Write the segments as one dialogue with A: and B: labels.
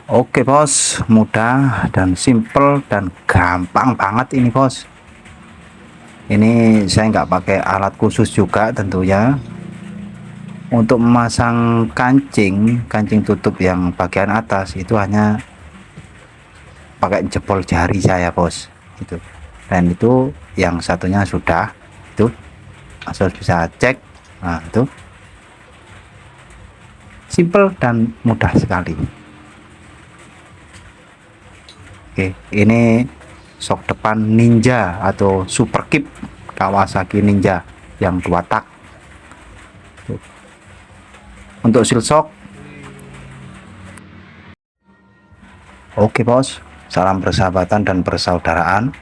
A: Oke bos, mudah dan simple dan gampang banget ini bos. Ini saya nggak pakai alat khusus juga tentunya. Untuk memasang kancing tutup yang bagian atas itu hanya pakai jempol jari saya bos. Itu. Dan itu yang satunya sudah itu, Mas bisa cek. Nah itu simple dan mudah sekali. Oke, ini sok depan Ninja atau Super Keep Kawasaki Ninja yang 2 tak. Untuk seal shock, oke bos, salam persahabatan dan persaudaraan.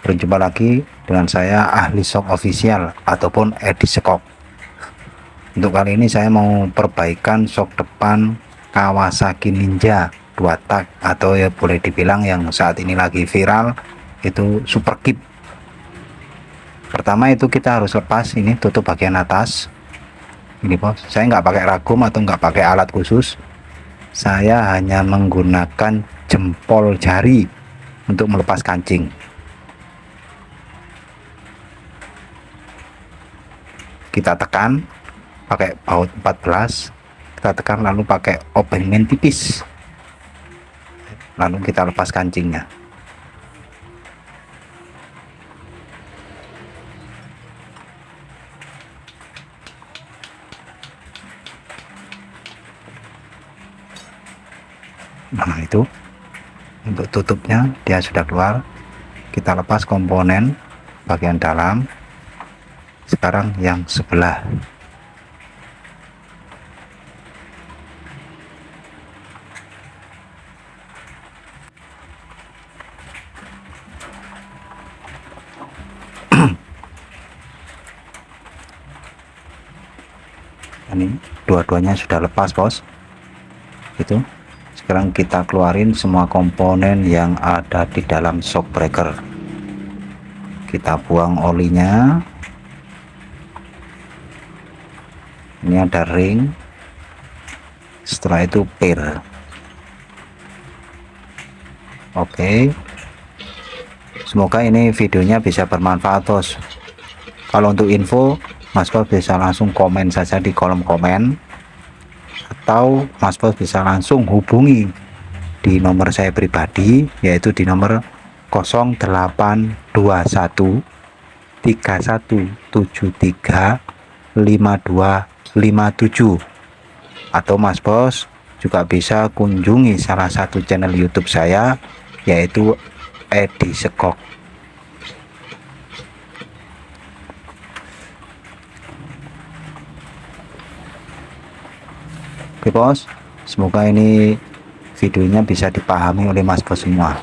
A: Berjumpa lagi dengan saya ahli shock official ataupun Edi Sekok. Untuk kali ini saya mau perbaikan shock depan Kawasaki Ninja 2 tak atau ya boleh dibilang yang saat ini lagi viral itu Super Keep. Pertama itu kita harus lepas ini tutup bagian atas ini bos. Saya nggak pakai ragum atau nggak pakai alat khusus, saya hanya menggunakan jempol jari untuk melepas kancing. Kita tekan pakai baut 14, kita tekan lalu pakai obeng men tipis, lalu kita lepas kancingnya. Nah itu untuk tutupnya dia sudah keluar. Kita lepas komponen bagian dalam. Sekarang yang sebelah. Ini dua-duanya sudah lepas bos. Itu sekarang kita keluarin semua komponen yang ada di dalam shock breaker. Kita buang olinya. Ini ada ring, setelah itu per. Oke, semoga ini videonya bisa bermanfaat bos. Kalau untuk info Mas Bos bisa langsung komen saja di kolom komen, atau Mas Bos bisa langsung hubungi di nomor saya pribadi, yaitu di nomor 0821 3173 5257, atau Mas Bos juga bisa kunjungi salah satu channel YouTube saya, yaitu Edi Sekok. Oke bos, semoga ini videonya bisa dipahami oleh Mas Bos semua.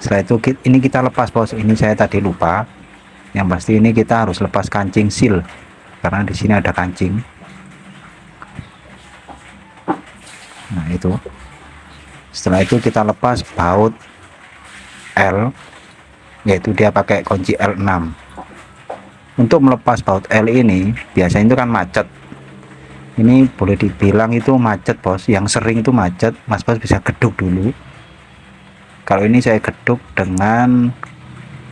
A: Setelah itu ini kita lepas bos. Ini saya tadi lupa, yang pasti ini kita harus lepas kancing seal karena di sini ada kancing. Nah itu, setelah itu kita lepas baut L, yaitu dia pakai kunci L6. Untuk melepas baut L ini biasanya itu kan macet. Ini boleh dibilang itu macet bos, yang sering itu macet. Mas Bos bisa geduk dulu. Kalau ini saya geduk dengan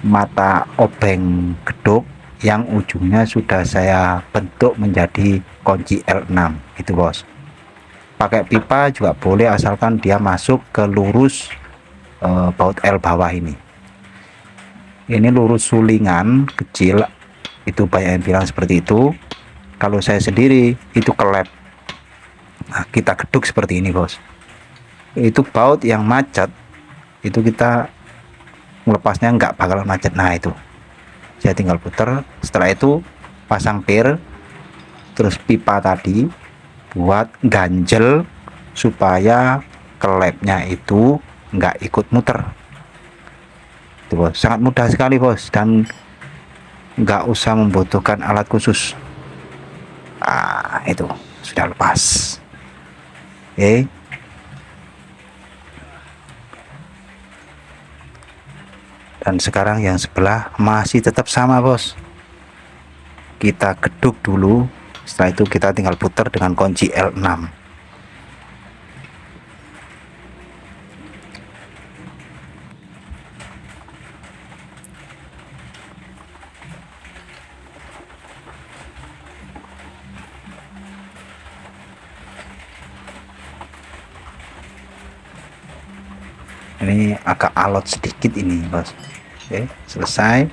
A: mata obeng geduk yang ujungnya sudah saya bentuk menjadi kunci L6 itu bos. Pakai pipa juga boleh asalkan dia masuk ke lurus baut L bawah ini. Ini lurus sulingan kecil, itu banyak yang bilang seperti itu. Kalau saya sendiri itu kelep. Nah, kita geduk seperti ini bos. Itu baut yang macet, itu kita melepasnya nggak bakal macet. Nah itu saya tinggal puter. Setelah itu pasang pir, terus pipa tadi buat ganjel supaya kelepnya itu nggak ikut muter. Itu bos, sangat mudah sekali bos, dan nggak usah membutuhkan alat khusus. Itu sudah lepas. Oke, dan sekarang yang sebelah masih tetap sama bos. Kita geduk dulu, setelah itu kita tinggal putar dengan kunci L6. ini agak alot sedikit ini bos. Oke, selesai.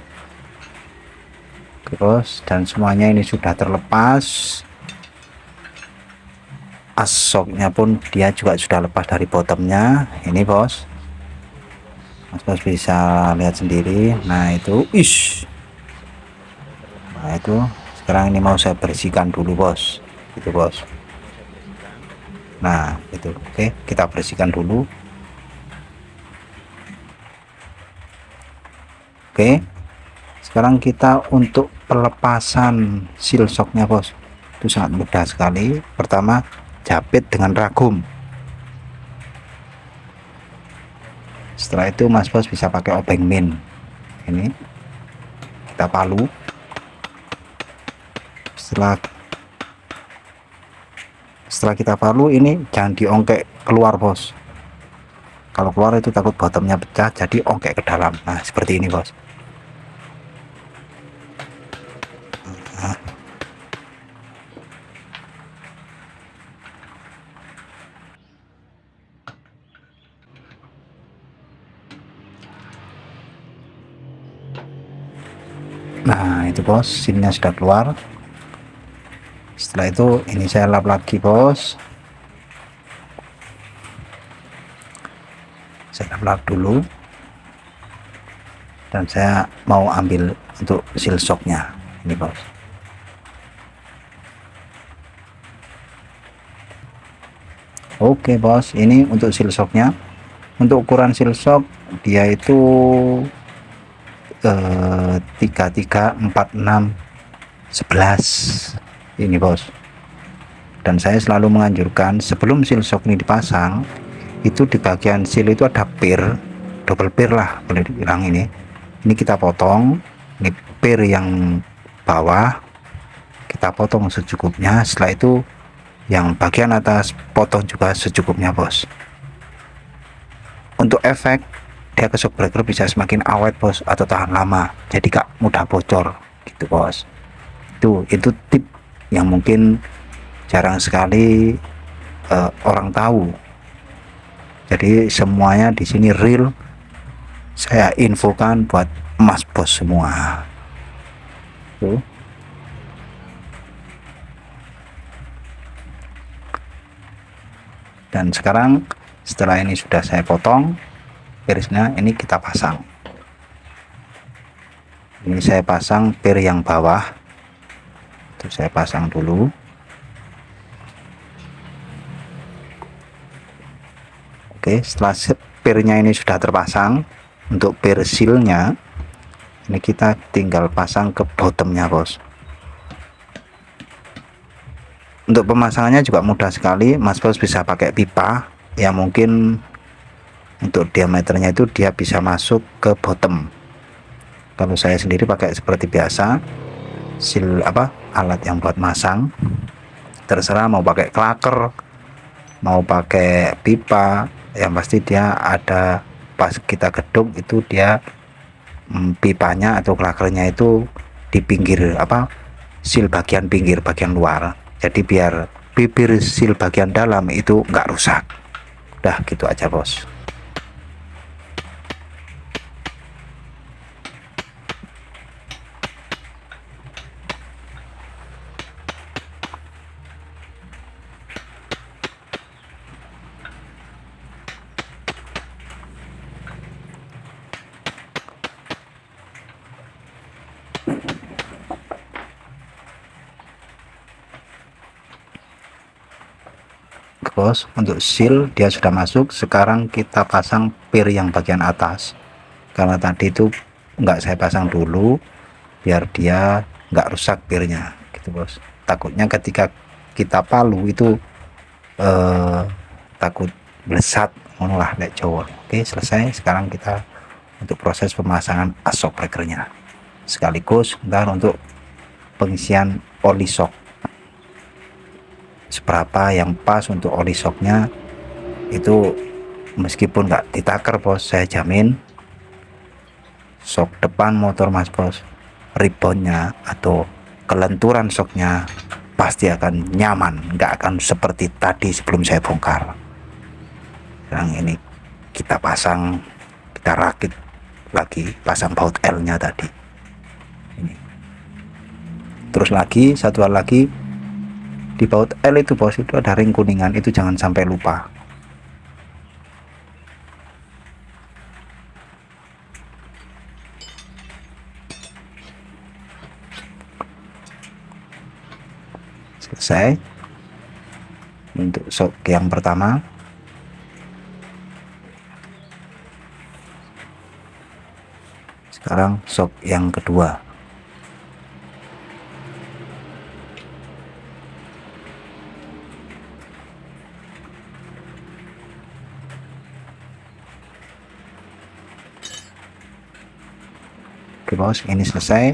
A: Oke bos, dan semuanya ini sudah terlepas. Asoknya pun dia juga sudah lepas dari bottomnya ini bos. Mas bos bisa lihat sendiri. Nah itu nah itu sekarang ini mau saya bersihkan dulu bos, gitu bos. Nah itu oke, kita bersihkan dulu. Oke, sekarang kita untuk pelepasan seal shocknya bos, itu sangat mudah sekali. Pertama, jepit dengan ragum. Setelah itu mas bos bisa pakai obeng min, ini kita palu. Setelah kita palu, ini jangan diongkek keluar bos. Kalau keluar itu takut bottomnya pecah, jadi ongkek ke dalam. Nah seperti ini bos. Nah itu bos, sinnya sudah keluar. Setelah itu ini saya lap lagi bos, saya lap dulu, dan saya mau ambil untuk seal shocknya ini bos. Oke bos, ini untuk seal shocknya. Untuk ukuran seal shock dia itu 3346 11 ini bos. Dan saya selalu menganjurkan sebelum seal shock ini dipasang, itu di bagian seal itu ada pir, double pir lah boleh dibilang. Ini kita potong, ini pir yang bawah kita potong secukupnya. Setelah itu yang bagian atas potong juga secukupnya bos. Untuk efek, dia ke shock breaker bisa semakin awet bos, atau tahan lama, jadi gak mudah bocor gitu bos. Itu tip yang mungkin jarang sekali orang tahu. Jadi semuanya di sini real saya infokan buat mas bos semua. Tuh. Dan sekarang setelah ini sudah saya potong pirisnya, ini kita pasang. Ini saya pasang pir yang bawah, itu saya pasang dulu. Oke, setelah pirnya ini sudah terpasang, untuk pir sealnya ini kita tinggal pasang ke bottomnya bos. Untuk pemasangannya juga mudah sekali, mas bos bisa pakai pipa yang mungkin untuk diameternya itu dia bisa masuk ke bottom. Kalau saya sendiri pakai seperti biasa, seal alat yang buat masang. Terserah mau pakai klaker, mau pakai pipa, yang pasti dia ada pas kita geduk itu dia pipanya atau klakernya itu di pinggir seal bagian pinggir bagian luar. Jadi biar bibir seal bagian dalam itu nggak rusak. Udah gitu aja bos. Bos, untuk seal dia sudah masuk. Sekarang kita pasang pir yang bagian atas, karena tadi itu nggak saya pasang dulu biar dia nggak rusak pirnya gitu bos. Takutnya ketika kita palu itu takut melesat lah kayak cowok. Oke, selesai. Sekarang kita untuk proses pemasangan shock breakernya, sekaligus ntar untuk pengisian oli shock seberapa yang pas untuk oli shocknya itu. Meskipun nggak ditaker bos, saya jamin shock depan motor mas bos, reboundnya atau kelenturan shocknya pasti akan nyaman, nggak akan seperti tadi sebelum saya bongkar. Sekarang ini kita pasang, kita rakit lagi, pasang baut L nya tadi ini. Terus lagi satu hal lagi, di baut L itu bos, itu ada ring kuningan, itu jangan sampai lupa. Selesai untuk shock yang pertama. Sekarang shock yang kedua. Oke bos, ini selesai.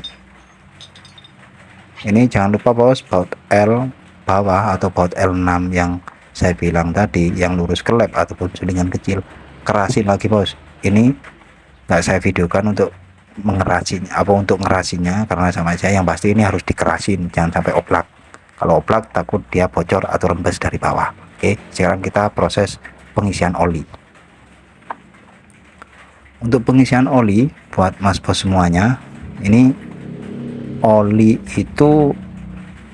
A: Ini jangan lupa bos, baut L bawah atau baut L6 yang saya bilang tadi, yang lurus ke lab ataupun sulingan kecil, kerasin lagi bos. Ini nggak saya videokan untuk mengerasinya, apa untuk ngerasinya, karena sama aja. Yang pasti ini harus dikerasin, jangan sampai oplak. Kalau oplak takut dia bocor atau rembes dari bawah. Oke, sekarang kita proses pengisian oli. Untuk pengisian oli buat mas bos semuanya, ini oli itu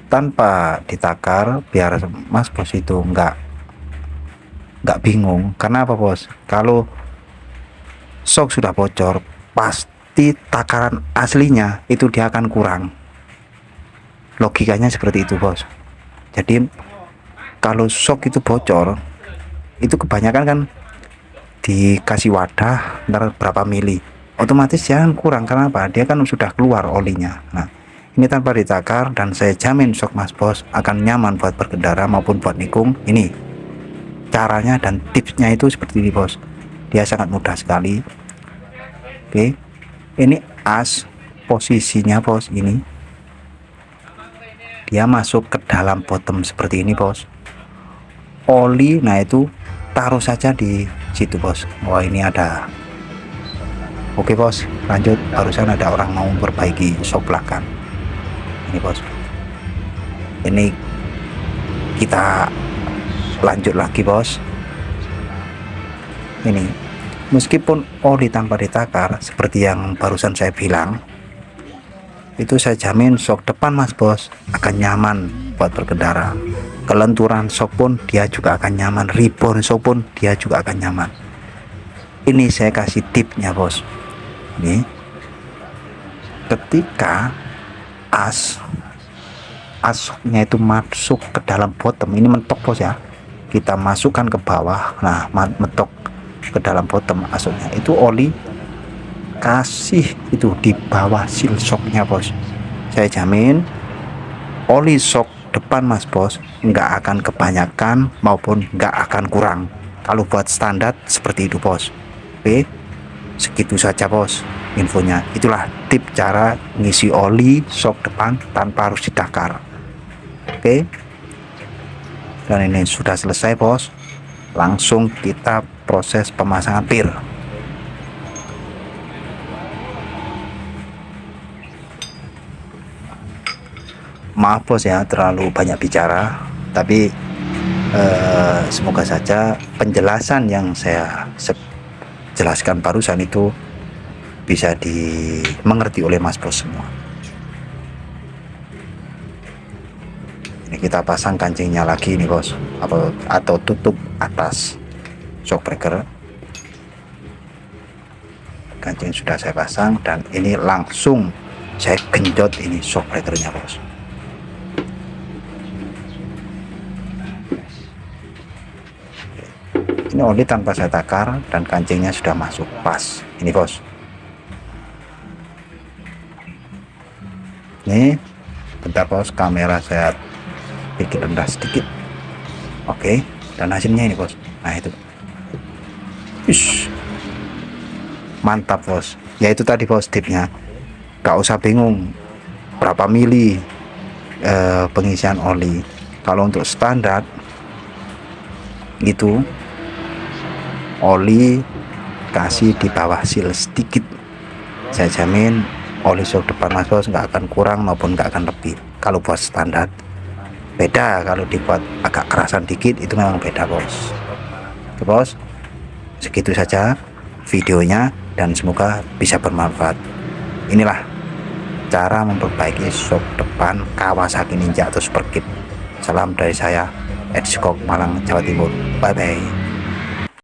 A: tanpa ditakar biar mas bos itu nggak bingung. Karena apa bos? Kalau shock sudah bocor, pasti takaran aslinya itu dia akan kurang. Logikanya seperti itu bos. Jadi kalau shock itu bocor, itu kebanyakan kan dikasih wadah ntar berapa mili, otomatis jangan kurang. Karena apa? Dia kan sudah keluar olinya. Nah, ini tanpa ditakar, dan saya jamin shock mas bos akan nyaman buat berkendara maupun buat nikung. Ini caranya dan tipsnya itu seperti ini bos, dia sangat mudah sekali. Oke, ini as posisinya bos, ini dia masuk ke dalam bottom seperti ini bos. Oli, nah itu taruh saja di situ bos. Wah, ini ada. Oke bos, lanjut. Barusan ada orang mau memperbaiki shock belakang ini bos. Ini kita lanjut lagi bos. Ini meskipun oli tanpa ditakar seperti yang barusan saya bilang, itu saya jamin shock depan mas bos akan nyaman buat berkendara. Kelenturan shock pun dia juga akan nyaman, rebound shock pun dia juga akan nyaman. Ini saya kasih tipnya bos. Nih, ketika as shocknya itu masuk ke dalam bottom, ini mentok bos ya, kita masukkan ke bawah. Nah, mentok ke dalam bottom asoknya, itu oli kasih itu di bawah seal shocknya bos. Saya jamin oli shock depan mas bos nggak akan kebanyakan maupun nggak akan kurang. Kalau buat standar seperti itu bos. Oke, segitu saja bos infonya. Itulah tip cara ngisi oli shock depan tanpa harus ditakar. Oke, dan ini sudah selesai bos. Langsung kita proses pemasangan pir. Maaf bos ya, terlalu banyak bicara, tapi semoga saja penjelasan yang saya jelaskan barusan itu bisa dimengerti oleh mas bos semua. Ini kita pasang kancingnya lagi nih bos, atau tutup atas shock breaker. Kancing sudah saya pasang, dan ini langsung saya genjot ini shock breakernya bos. Ini oli tanpa saya takar dan kancingnya sudah masuk pas ini bos. Nih, bentar bos, kamera saya bikin rendah sedikit. Oke, dan hasilnya ini bos. Nah itu, mantap bos. Ya itu tadi bos tipnya, gak usah bingung berapa mili pengisian oli. Kalau untuk standar itu oli kasih di bawah seal sedikit, saya jamin oli shock depan mas bos nggak akan kurang maupun nggak akan lebih. Kalau buat standar beda, kalau dibuat agak kerasan dikit itu memang beda bos. Oke bos, segitu saja videonya dan semoga bisa bermanfaat. Inilah cara memperbaiki shock depan Kawasaki Ninja atau Superkit. Salam dari saya, Ed Skok, Malang, Jawa Timur. Bye bye.